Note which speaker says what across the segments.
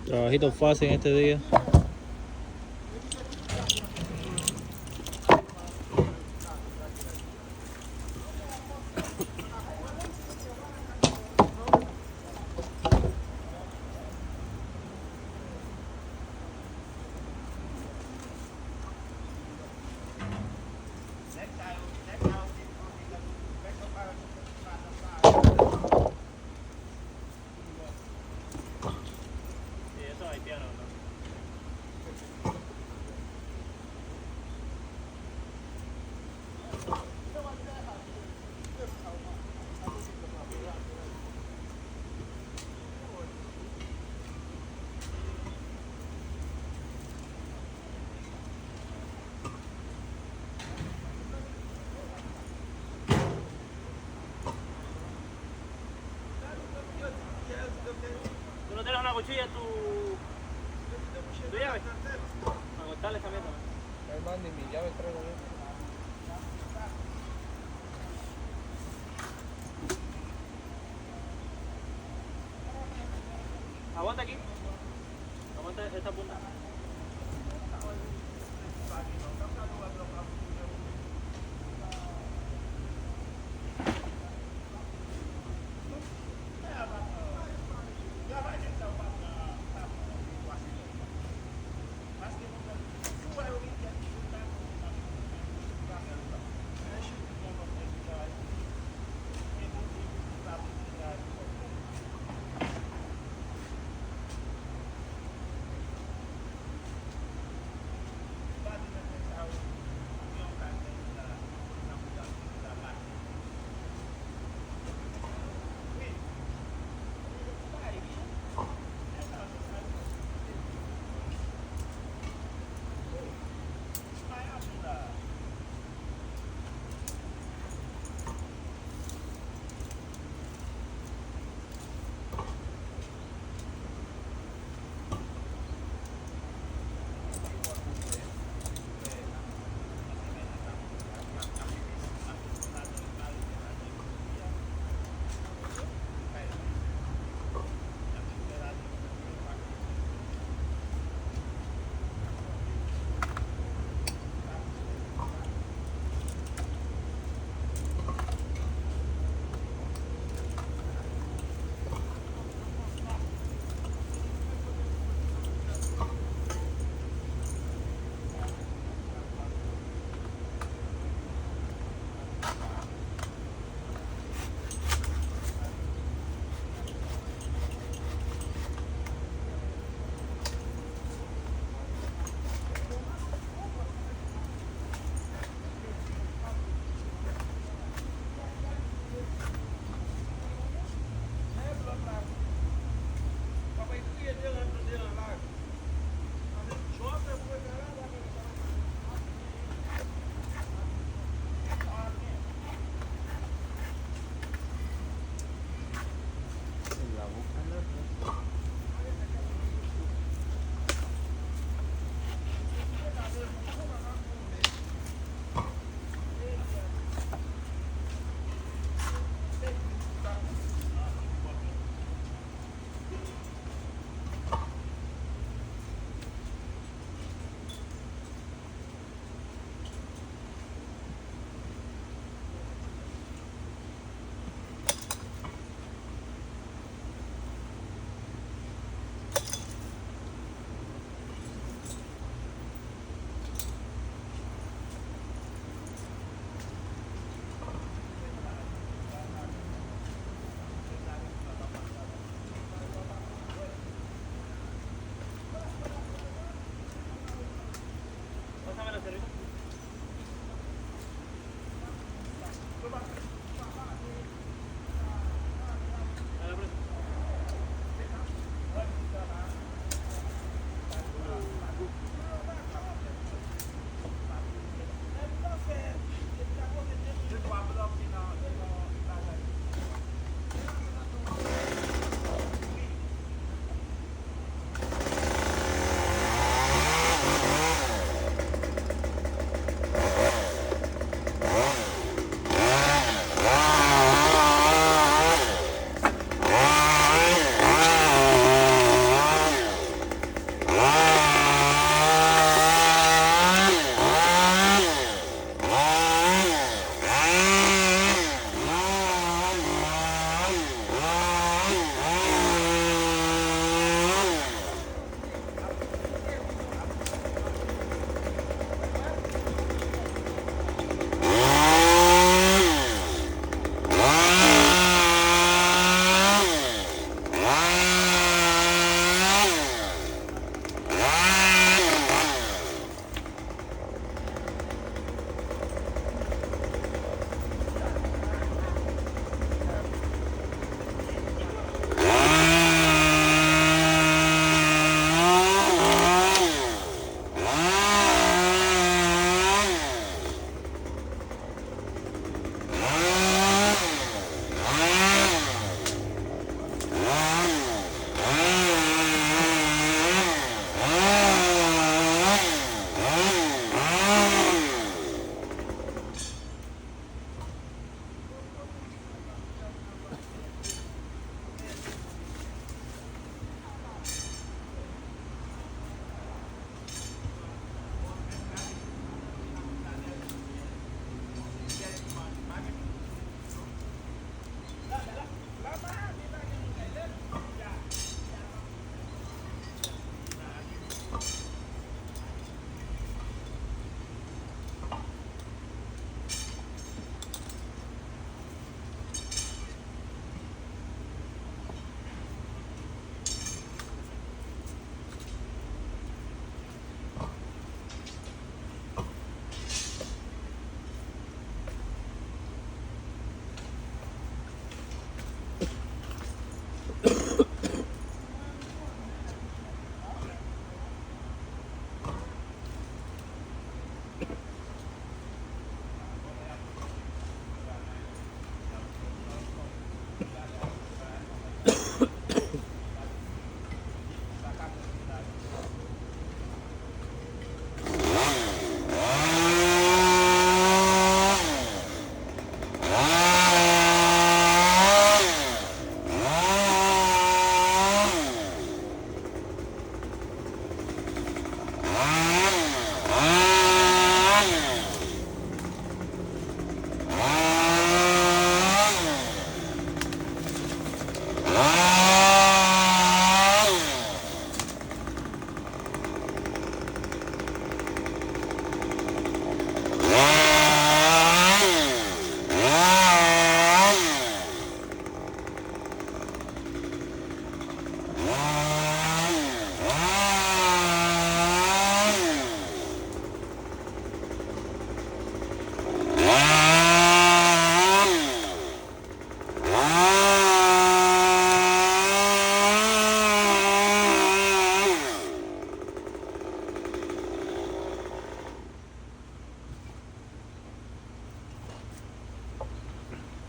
Speaker 1: Trabajito fácil en este día. ¿Tú no tienes una cuchilla en tu llave? Para cortarle esa mierda.
Speaker 2: Hermano, ni mi llave traigo yo.
Speaker 1: Aguanta aquí. Aguanta esta punta.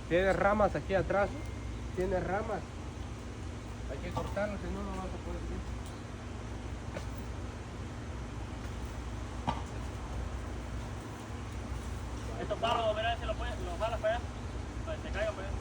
Speaker 2: Tiene ramas aquí atrás. Tiene ramas. Hay que cortarlo, si no, no vas a poder subir.
Speaker 1: Estos palos, verás si los jalas para allá. Para que se caigan para allá.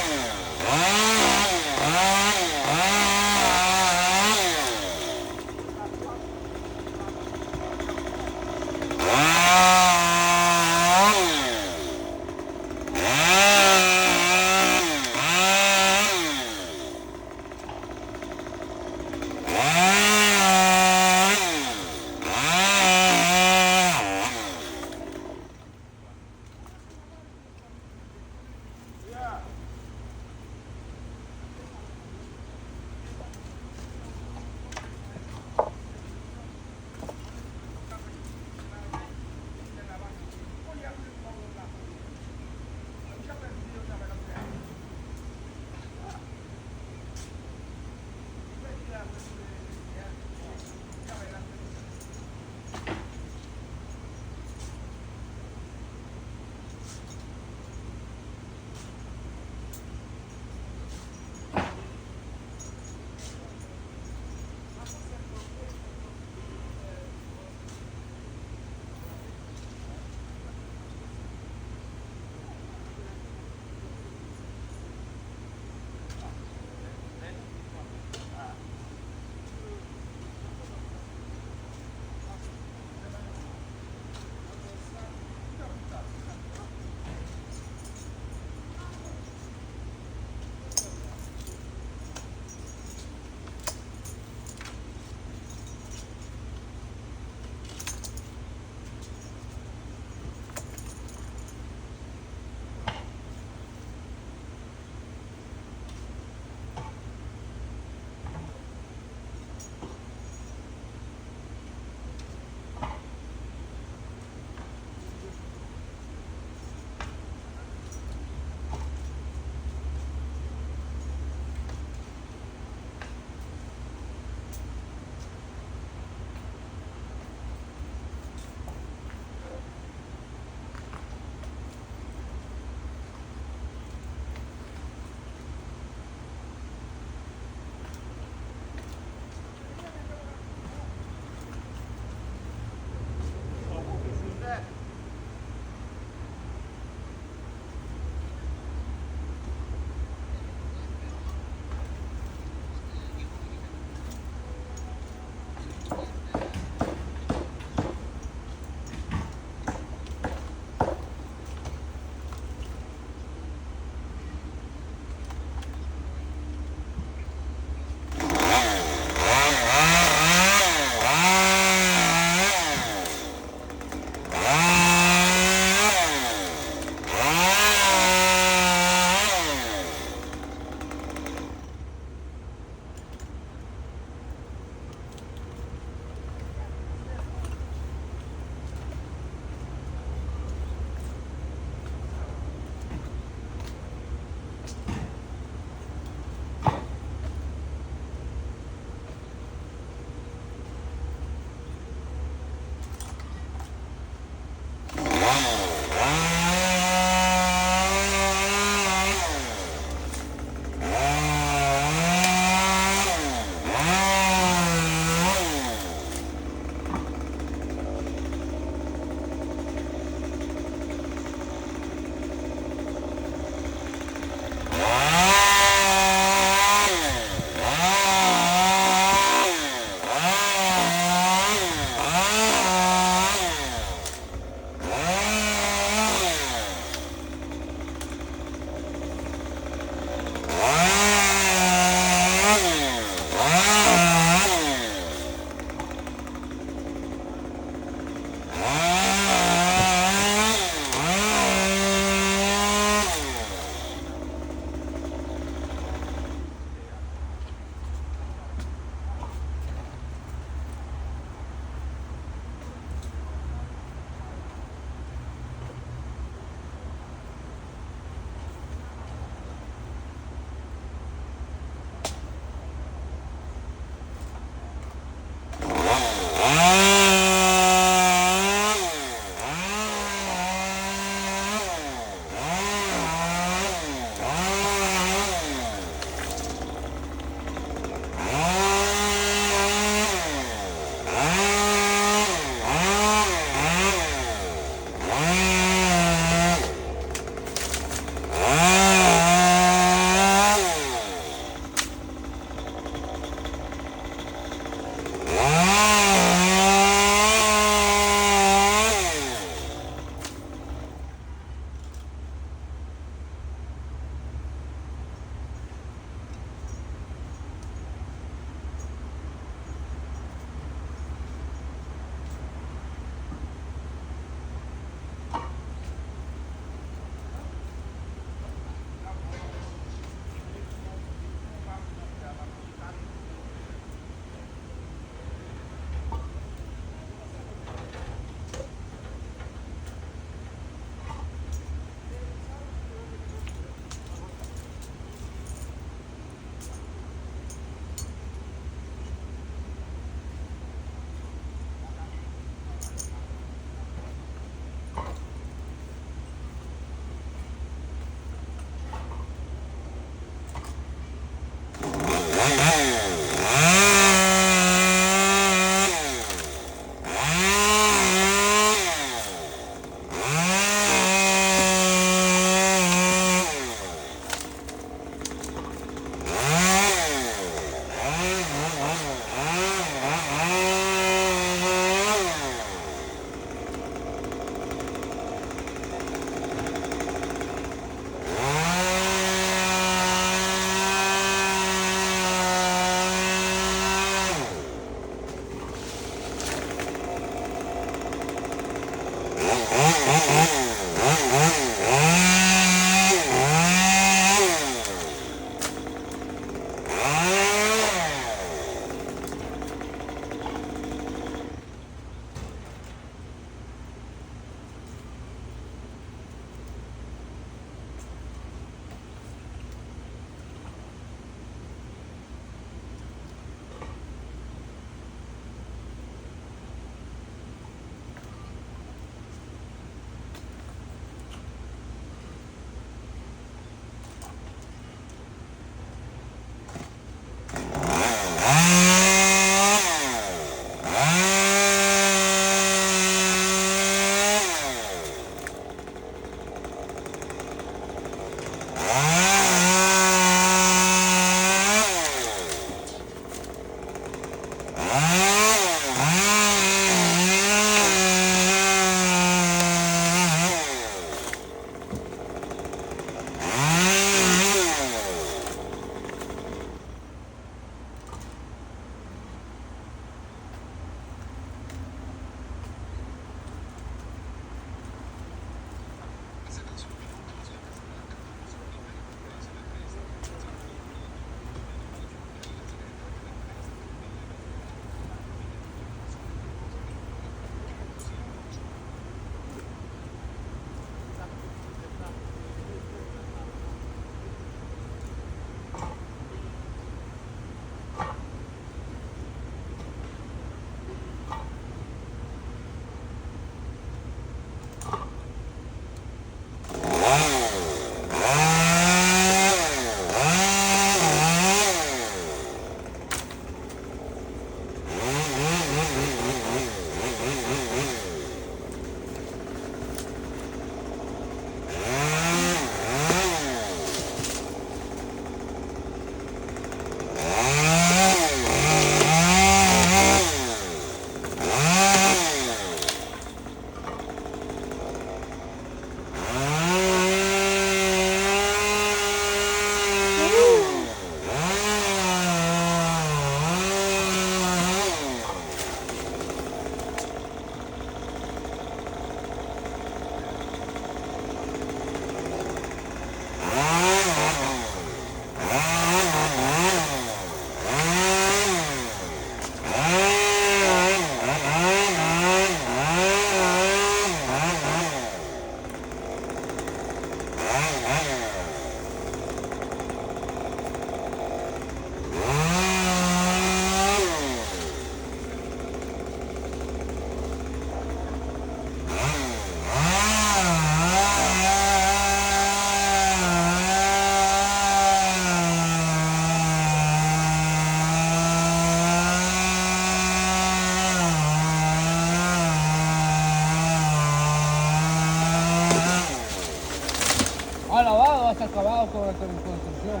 Speaker 2: Ha lavado, hasta acabado con la construcción.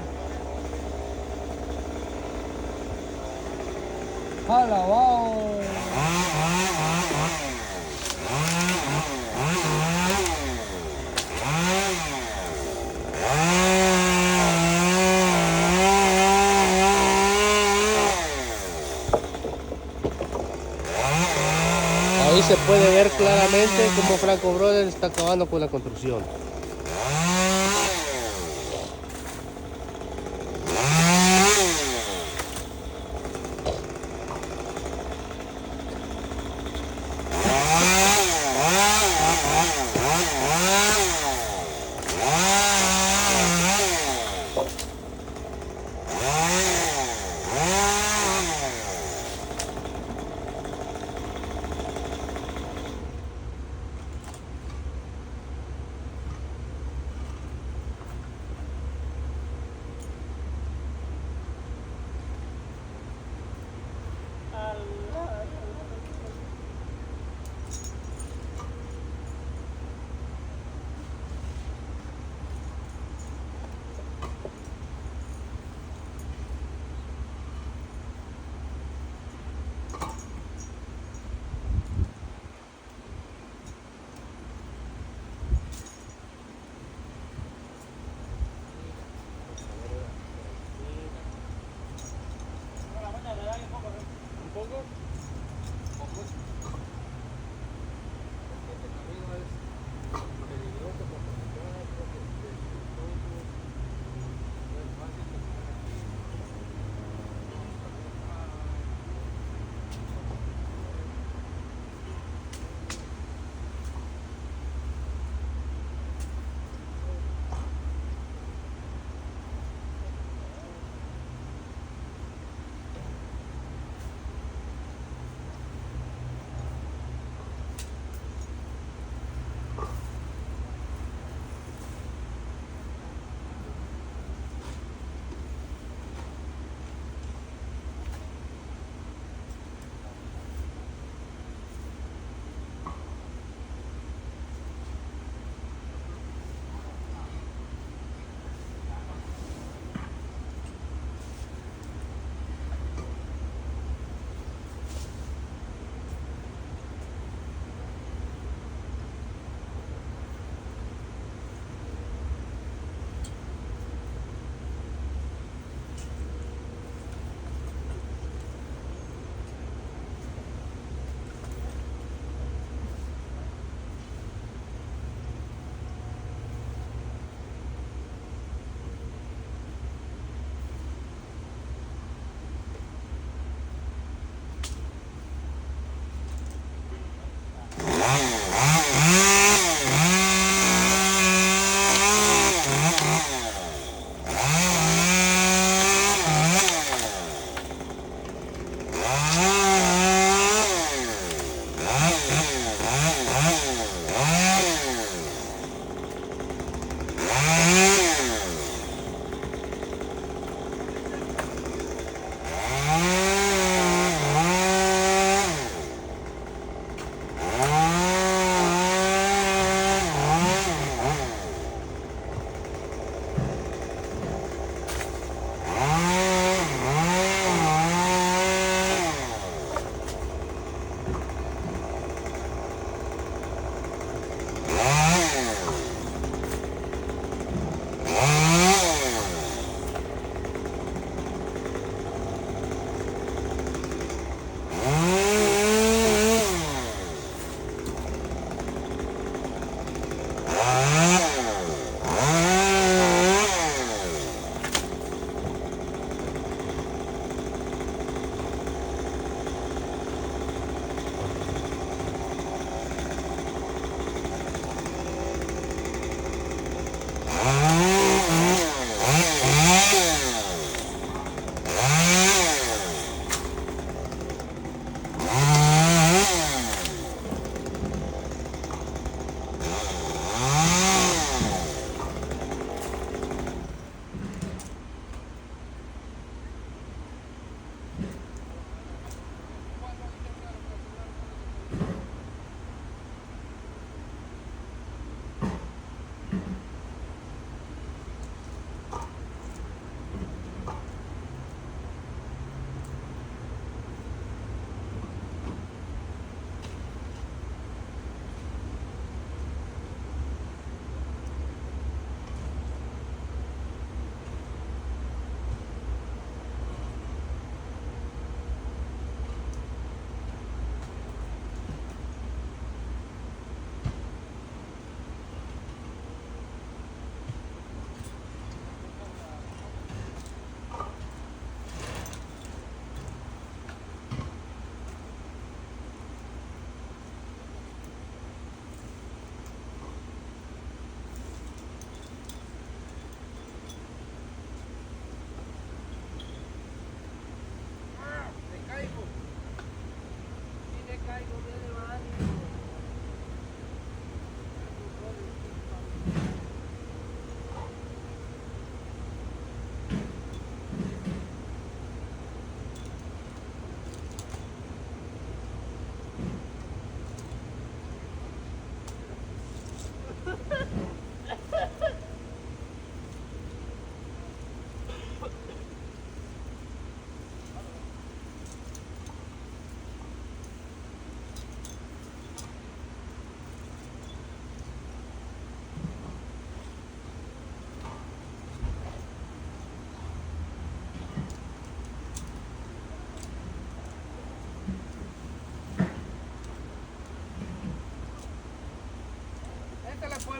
Speaker 2: Ha lavado. Ahí se puede ver claramente cómo Franco Brothers está acabando con la construcción.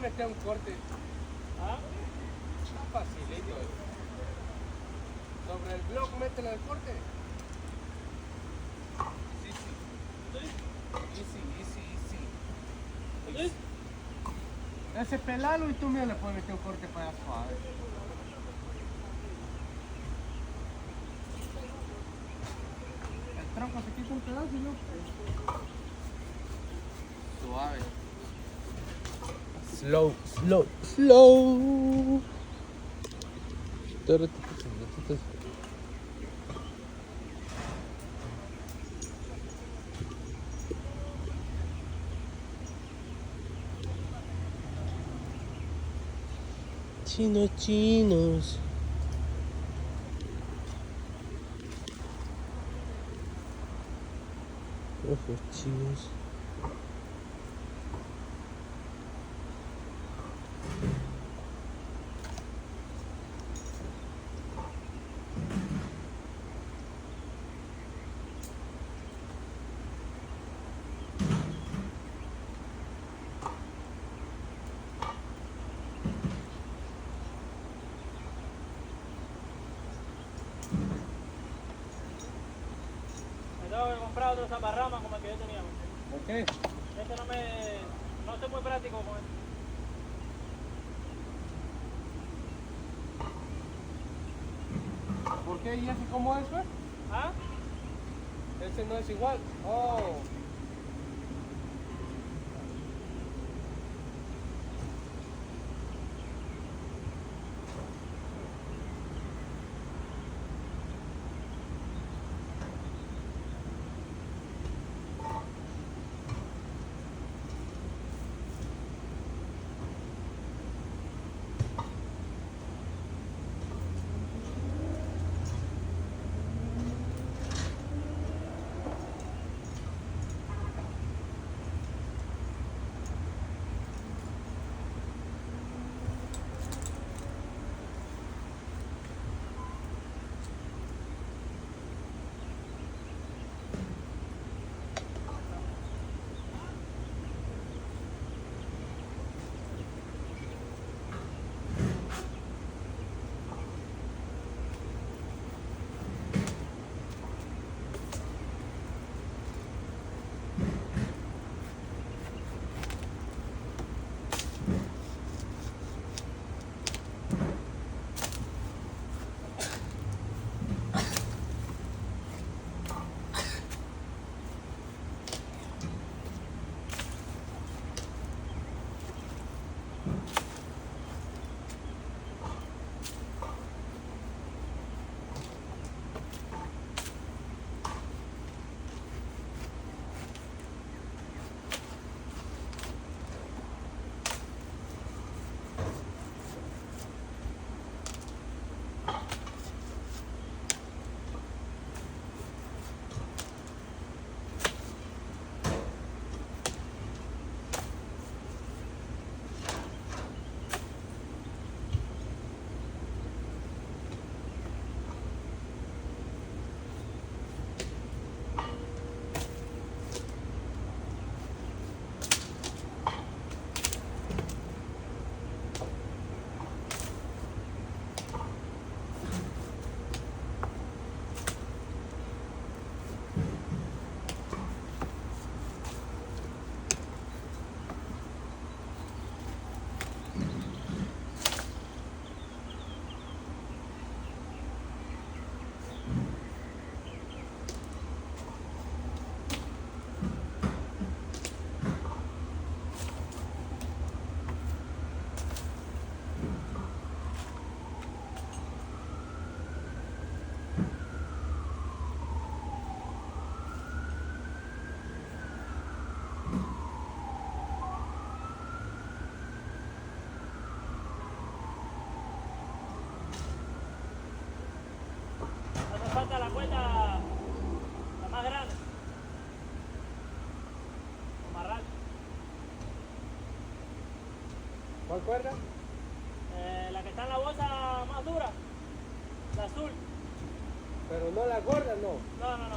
Speaker 2: puede meter un corte.
Speaker 1: ¿Ah?
Speaker 2: Está facilito. Sobre el blog, métele el corte. Sí, sí. Easy. Ese pelalo y tú mismo le puedes meter un corte para allá suave. El tronco se quita un pedazo y no. Suave. Slow. Chinos. Ojos chinos.
Speaker 1: Me tengo que comprar otro zaparrama como el que yo tenía.
Speaker 2: ¿Por qué?
Speaker 1: Este no estoy muy práctico con él.
Speaker 2: ¿Por qué? ¿Y ese cómo es, pues?
Speaker 1: ¿Ah?
Speaker 2: Ese no es igual. Oh.
Speaker 1: Hace falta la cuerda, la más grande. Amarrar.
Speaker 2: ¿Cuál cuerda?
Speaker 1: La que está en la bolsa más dura. La azul.
Speaker 2: Pero no la gorda, no.
Speaker 1: No.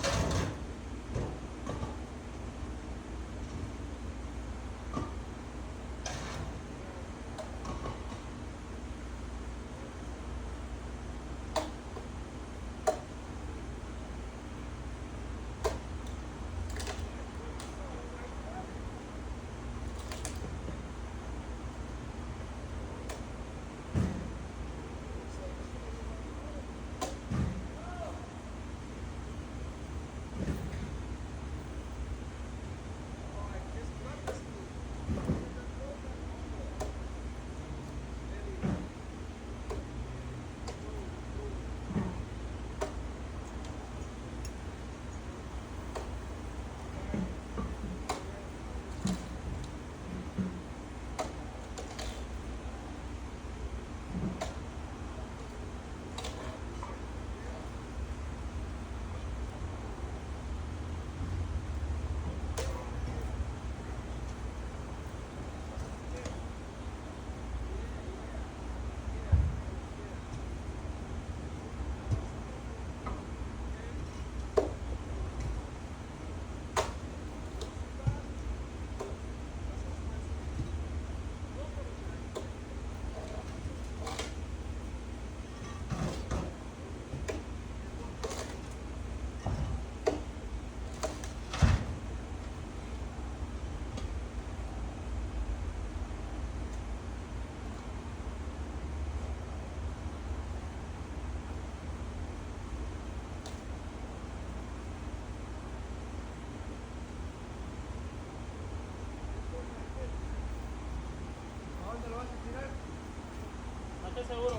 Speaker 1: estoy seguro.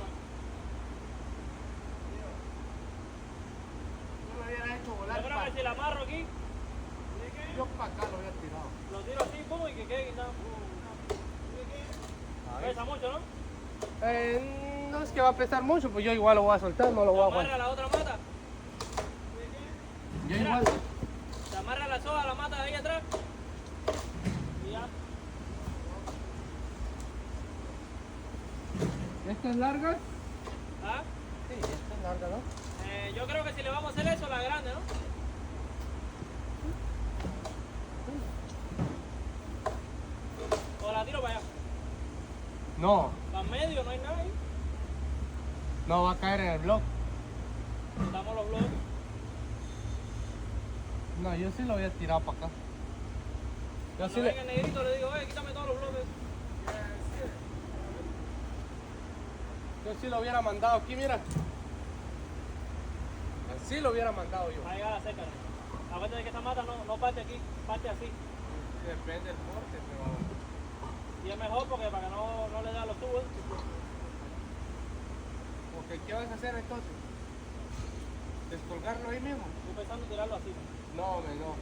Speaker 2: Yo lo hubiera hecho volar.
Speaker 1: Yo creo que si la amarro aquí,
Speaker 2: Yo para acá lo hubiera tirado.
Speaker 1: lo tiro así, pum, y que quede quitado. Pesa mucho, ¿no?
Speaker 2: No es que va a pesar mucho, pues yo igual lo voy a soltar, no lo voy a
Speaker 1: Amarra
Speaker 2: aguantar.
Speaker 1: la otra mata.
Speaker 2: Yo
Speaker 1: Mira.
Speaker 2: igual.
Speaker 1: Se amarra la soga a la mata de ahí atrás. Y ya.
Speaker 2: ¿Esta es larga?
Speaker 1: ¿Ah?
Speaker 2: Sí, esta es larga, ¿no?
Speaker 1: Yo creo que si le vamos a hacer eso, la grande, ¿no? O la tiro para allá.
Speaker 2: No,
Speaker 1: Para medio, no hay nada ahí.
Speaker 2: no va a caer en el bloque.
Speaker 1: Damos los bloques.
Speaker 2: No, yo sí lo había tirado para acá. Yo
Speaker 1: Cuando
Speaker 2: sí,
Speaker 1: venga el negrito le digo, quítame todos los bloques.
Speaker 2: yo sí lo hubiera mandado aquí, mira. Así lo hubiera mandado yo.
Speaker 1: Ahí va la seca. Acuérdate que esta mata no parte aquí, parte así.
Speaker 2: Depende del corte, pero...
Speaker 1: Y es mejor porque para que no le da los tubos.
Speaker 2: Porque, ¿qué vas a hacer entonces? ¿Descolgarlo ahí mismo?
Speaker 1: Estoy pensando en tirarlo así.
Speaker 2: No, no.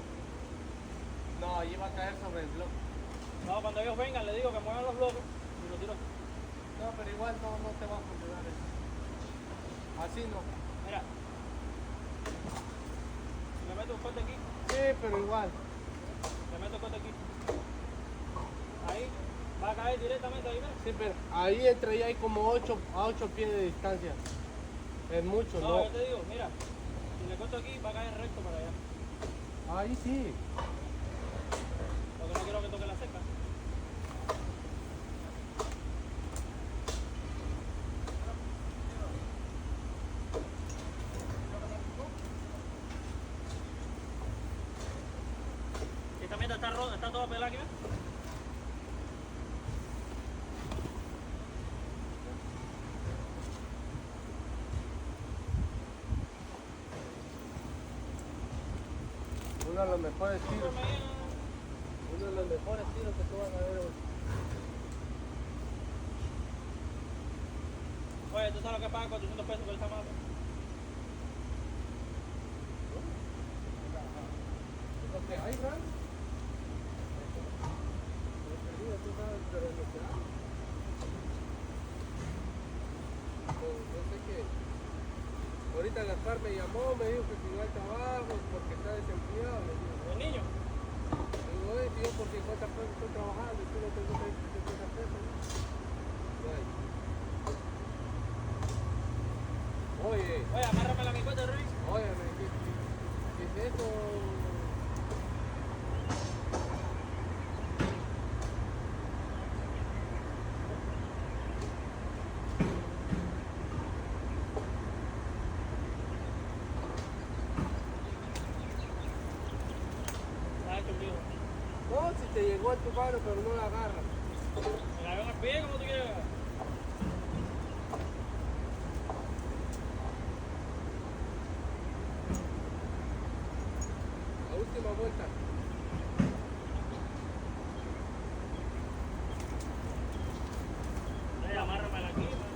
Speaker 2: No, ahí va a caer sobre el bloque.
Speaker 1: No, cuando ellos vengan le digo que muevan los bloques y lo tiro así.
Speaker 2: No, pero igual no te va a funcionar eso. Así no.
Speaker 1: Mira. Si le meto un corte aquí,
Speaker 2: Sí, pero igual.
Speaker 1: le meto el corte aquí. Ahí, va a caer directamente ahí, ¿ves?
Speaker 2: Sí, pero ahí entre ahí hay como 8 a 8 pies de distancia. Es mucho,
Speaker 1: No,
Speaker 2: ¿no?
Speaker 1: yo te digo, mira, si le corto aquí va a caer recto para allá.
Speaker 2: Ahí sí.
Speaker 1: Porque no quiero que toque la seca. Esta mierda está rota, está toda pelada aquí, ¿ves?
Speaker 2: Uno de los mejores tiros.
Speaker 1: Súper bien.
Speaker 2: Uno de los mejores tiros que tú vas a ver hoy.
Speaker 1: Oye, ¿tú sabes lo que paga 400 pesos por esta mata?
Speaker 2: Lo que hay, Fran. Tú sabes, pero lo que hay. Pues, yo sé que ahorita Gaspar me llamó, me dijo que si no hay trabajo porque está desempleado. Le digo,
Speaker 1: El niño.
Speaker 2: digo, oye, si yo por 50 pesos estoy trabajando y tú no tengo 50 pesos. No hay. Oye,
Speaker 1: Oye, amárrame la mi cuenta, Ruiz.
Speaker 2: óyeme, ¿qué es eso?
Speaker 1: Está hecho un lío.
Speaker 2: No, si te llegó a tu mano, pero no la agarras.
Speaker 1: Me la veo en el pie, como tú quieres.
Speaker 2: La última vuelta.
Speaker 1: Oye, amárramela aquí, man.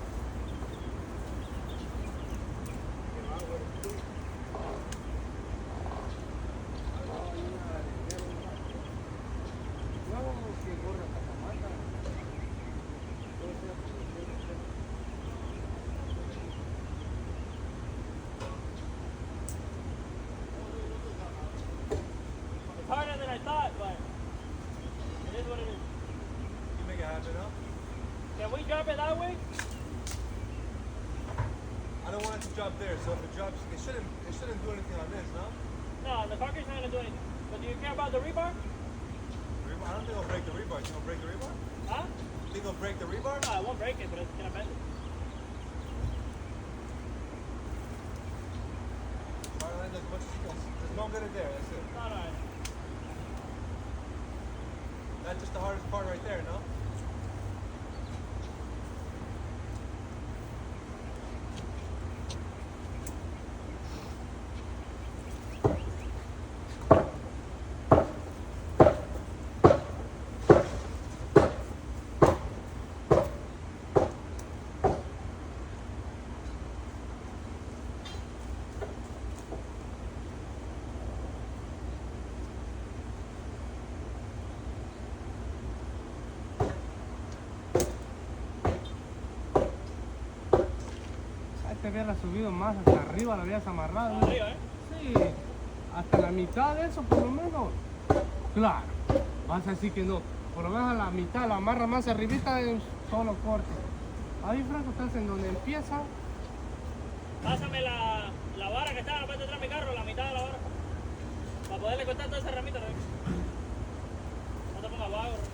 Speaker 2: Qué bárbaro. No, que gorra Catamata.
Speaker 1: It's harder than I thought, but it is what it is.
Speaker 3: You make it happen, huh?
Speaker 1: Can we drop it that way?
Speaker 3: I don't want it to drop there, so if it drops, it shouldn't do anything on this, no?
Speaker 1: No, the concrete's not gonna do anything. But do you care about the rebar?
Speaker 3: I don't think it'll break the rebar. You think it'll break the rebar?
Speaker 1: Huh?
Speaker 3: You think it'll break the rebar?
Speaker 1: No, it won't break it, but it's gonna bend it.
Speaker 3: Try to land as much as you can. There's no good in there, that's it.
Speaker 1: No, no.
Speaker 3: That's just the hardest part right there, no?
Speaker 2: te hubiera subido más, hasta arriba lo habías amarrado.
Speaker 1: Arriba, ¿eh?
Speaker 2: Sí, hasta la mitad de eso por lo menos. Claro, vas a decir que no. Por lo menos a la mitad, la amarra más arribita es solo corte. Ahí, Franco, estás en donde empieza.
Speaker 1: Pásame la vara que está en la parte de atrás de mi carro, la mitad de la vara. Para poderle cortar toda esa ramita, Rey. No te pongas vago, Rey.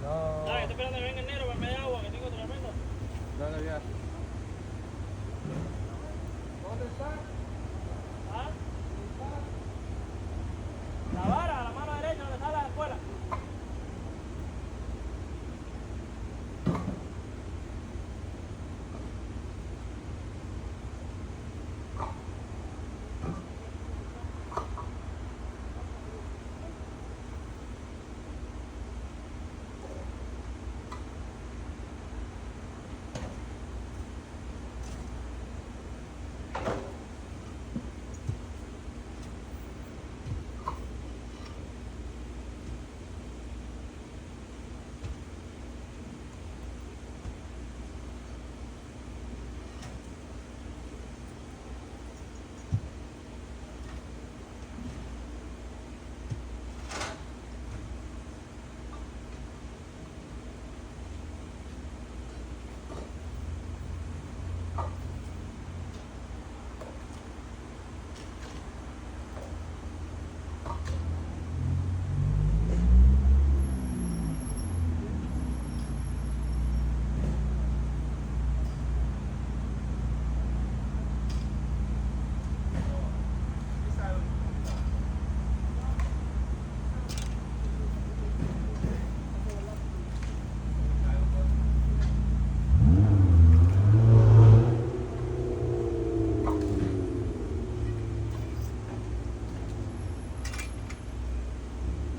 Speaker 2: No,
Speaker 1: Dale, estoy esperando que venga el negro para media agua, que tengo tremenda.
Speaker 2: dale ya. ¿Dónde está?
Speaker 1: ¿Ah? La vara, a la mano derecha, donde está la escuela.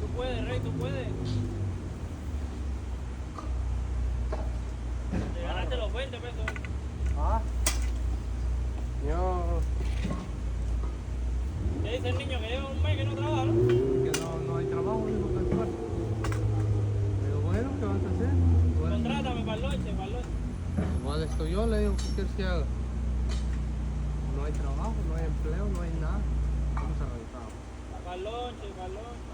Speaker 1: Tú puedes, Rey, tú puedes. Te ganaste los 20 pesos.
Speaker 2: Ah. Yo,
Speaker 1: ¿Qué dice el niño que lleva un mes que no trabaja, no?
Speaker 2: que no hay trabajo, dijo que es fuerte. Pero bueno, ¿qué vas a hacer? Bueno,
Speaker 1: Contrátame para el lonche, para el lonche.
Speaker 2: igual estoy yo, le digo, ¿qué quieres que haga? No hay trabajo, no hay empleo, no hay nada. Vamos a revisar.
Speaker 1: Para el lonche, para el lonche.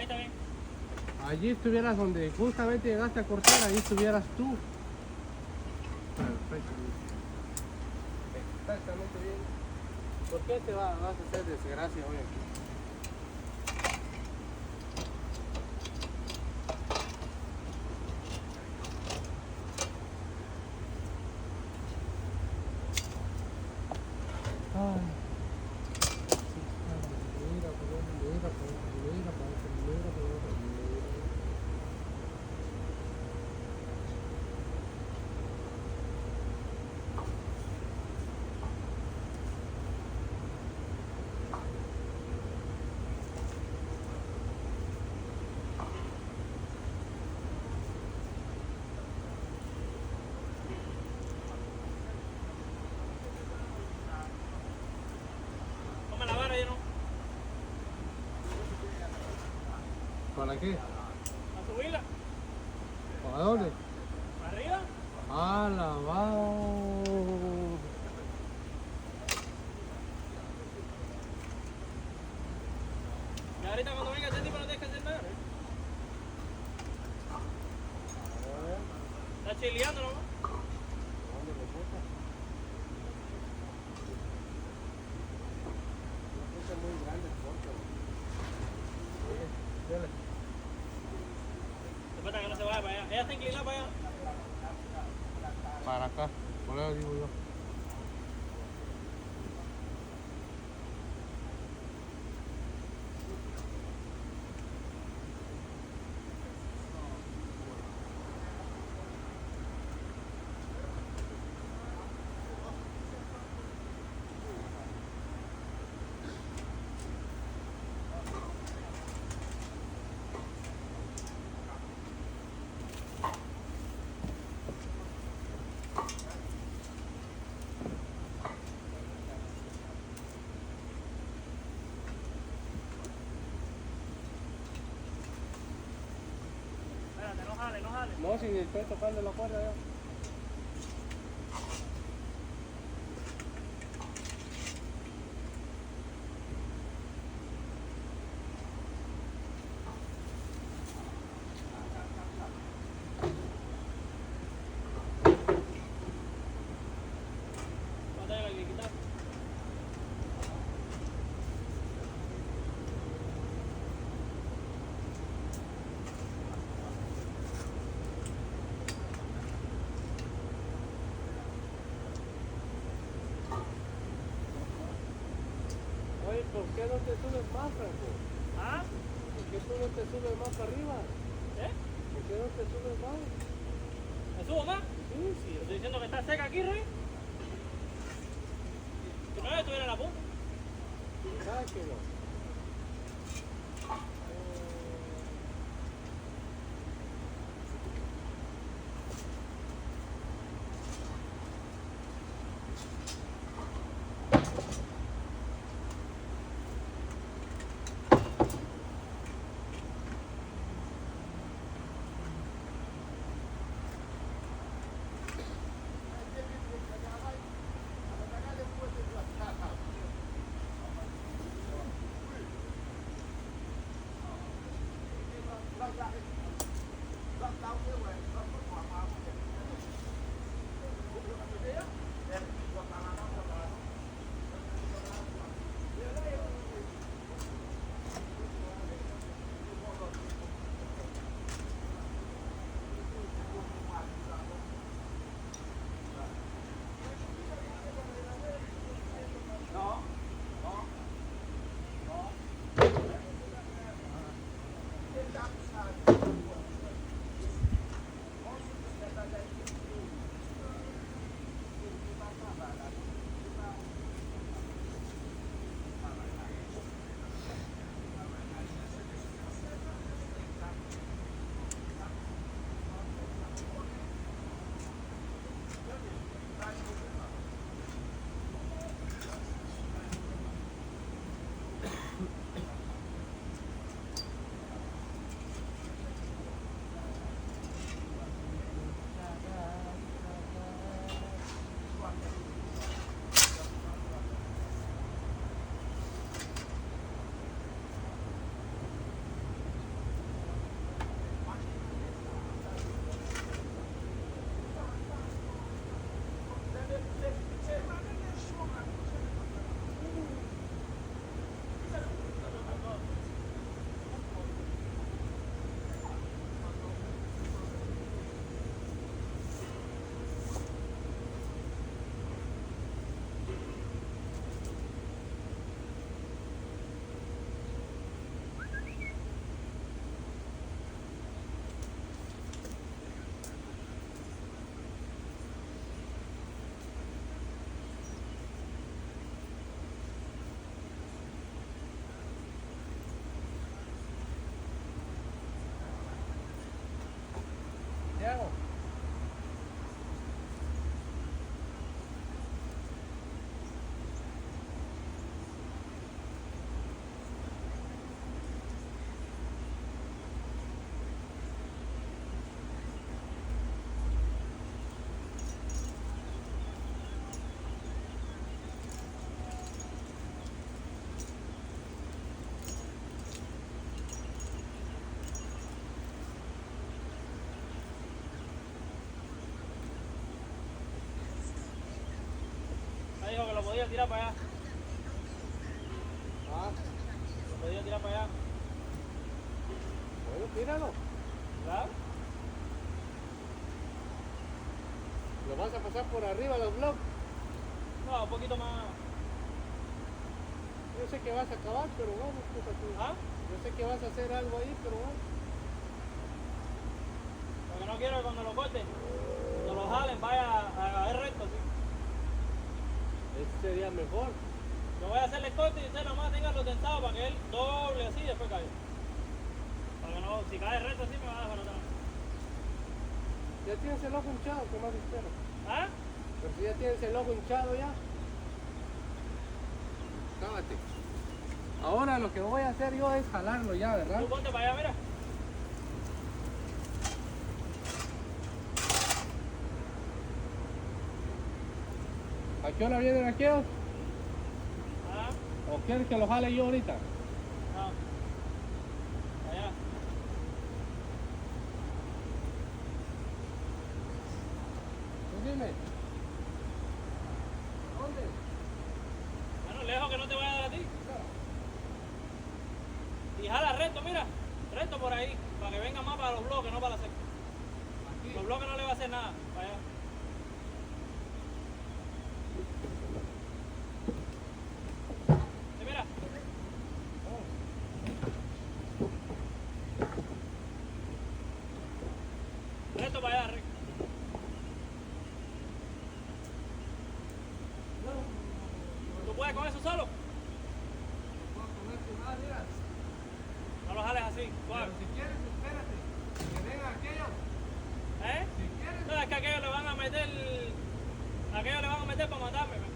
Speaker 1: está bien.
Speaker 2: Allí estuvieras donde justamente llegaste a cortar, ahí estuvieras tú. Perfecto. Exactamente bien. ¿Por qué te vas a hacer desgracia hoy aquí? Ay.
Speaker 1: Toma la vara, yo no.
Speaker 2: ¿Para qué?
Speaker 1: A subirla.
Speaker 2: ¿Para dónde?
Speaker 1: ¿Para arriba?
Speaker 2: Alabado.
Speaker 1: Y ahorita cuando venga este tipo no tienes que hacer nada. Está chileando nomás. Después que no se vaya para allá. Ella está inclinada para allá.
Speaker 2: Para acá, por eso digo yo.
Speaker 1: Espérate, no jale, no jale.
Speaker 2: No, si estoy tocando la cuerda ya.
Speaker 1: Va a tener que quitar.
Speaker 2: Oye, ¿por qué no te subes más, Franco?
Speaker 1: ¿Ah?
Speaker 2: ¿Por qué tú no te subes más para arriba?
Speaker 1: ¿Eh?
Speaker 2: ¿Por qué no te subes más?
Speaker 1: ¿Me subo más?
Speaker 2: Sí, sí.
Speaker 1: Te estoy diciendo que está seca aquí, Rey. Que no estuviera en la punta.
Speaker 2: ¿Sabes que no?
Speaker 1: dijo que lo podía tirar para allá.
Speaker 2: Ah,
Speaker 1: Lo podía tirar para allá.
Speaker 2: bueno, tíralo.
Speaker 1: ¿Claro?
Speaker 2: ¿Lo vas a pasar por arriba los bloques?
Speaker 1: No, un poquito más.
Speaker 2: Yo sé que vas a acabar, pero vamos, pues aquí.
Speaker 1: ¿Ah?
Speaker 2: Yo sé que vas a hacer algo ahí, pero vamos.
Speaker 1: Lo que no quiero es que cuando lo corten, cuando lo jalen, vaya a caer recto, así.
Speaker 2: Eso sería mejor.
Speaker 1: Yo voy a hacerle corte y usted nomás tenga los dentados para que él doble así y después caiga. Para que no, si cae recto así me va a desbaratar.
Speaker 2: Ya tienes el ojo hinchado, ¿qué más esperas?
Speaker 1: ¿Ah?
Speaker 2: Pero si ya tienes el ojo hinchado ya. Cábate. Ahora lo que voy a hacer yo es jalarlo ya, ¿verdad?
Speaker 1: Tú ponte para allá, mira.
Speaker 2: ¿A qué hora vienen aquellos?
Speaker 1: ¿Ah?
Speaker 2: ¿O quieres que lo jale yo ahorita?
Speaker 1: No. Allá.
Speaker 2: Tú dime. ¿Dónde?
Speaker 1: Bueno, lejos que no te vaya a dar a ti. Y jala recto, mira. Recto por ahí. Para que venga más para los bloques, no para la seca.
Speaker 2: Aquí.
Speaker 1: Los bloques no le va a hacer nada. Para allá. Sí, mira. Recto para allá, recto. ¿Tú puedes con eso solo?
Speaker 2: Puedo ponerte más, mira.
Speaker 1: No lo jales así, suave.
Speaker 2: Pero si quieres, espérate. Que vengan aquellos.
Speaker 1: ¿Eh?
Speaker 2: Si quieres.
Speaker 1: No, es que aquellos le van a meter. Aquellos le van a meter para matarme. ¿ve?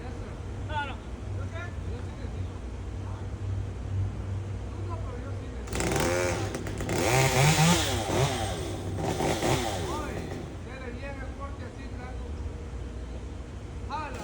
Speaker 2: Yes, sir.
Speaker 1: No, no.
Speaker 2: Yo sí necesito. Tú no, pero yo sí necesito. Oye, dale bien el corte así, Blanco. Jala.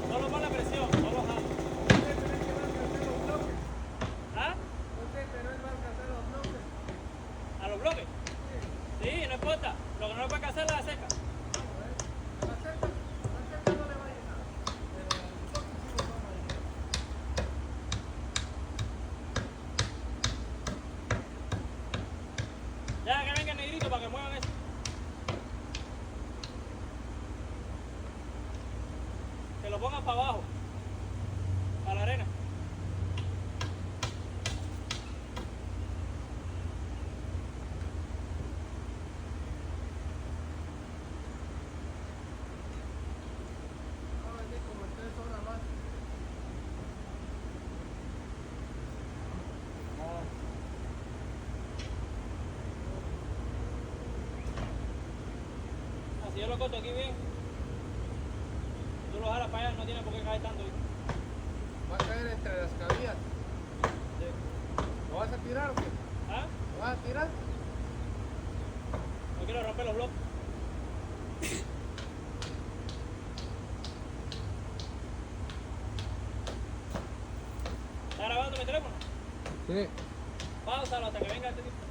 Speaker 1: Solo pon la presión, solo jala.
Speaker 2: Usted cree que va a alcanzar los bloques.
Speaker 1: ¿Ah?
Speaker 2: Usted cree que va a alcanzar los bloques.
Speaker 1: ¿A los bloques? Sí, no importa. Lo que no le puede hacer es la seca.
Speaker 2: La cerca no le va a llegar. Pero los bloques sí los vamos a llegar.
Speaker 1: Ya que venga el negrito para que muevan eso. Que lo pongan para abajo. A la arena.
Speaker 2: Va a venir como en 3 horas más.
Speaker 1: Así yo lo corto aquí bien. Tú lo jalas para allá, no tiene por qué caer tanto. ¿Viste?
Speaker 2: Va a caer entre las cabillas. ¿Lo vas a tirar o qué?
Speaker 1: ¿Ah?
Speaker 2: ¿Lo vas a tirar?
Speaker 1: No quiero romper los bloques.
Speaker 2: Sí.
Speaker 1: Páusalo hasta que venga este tipo.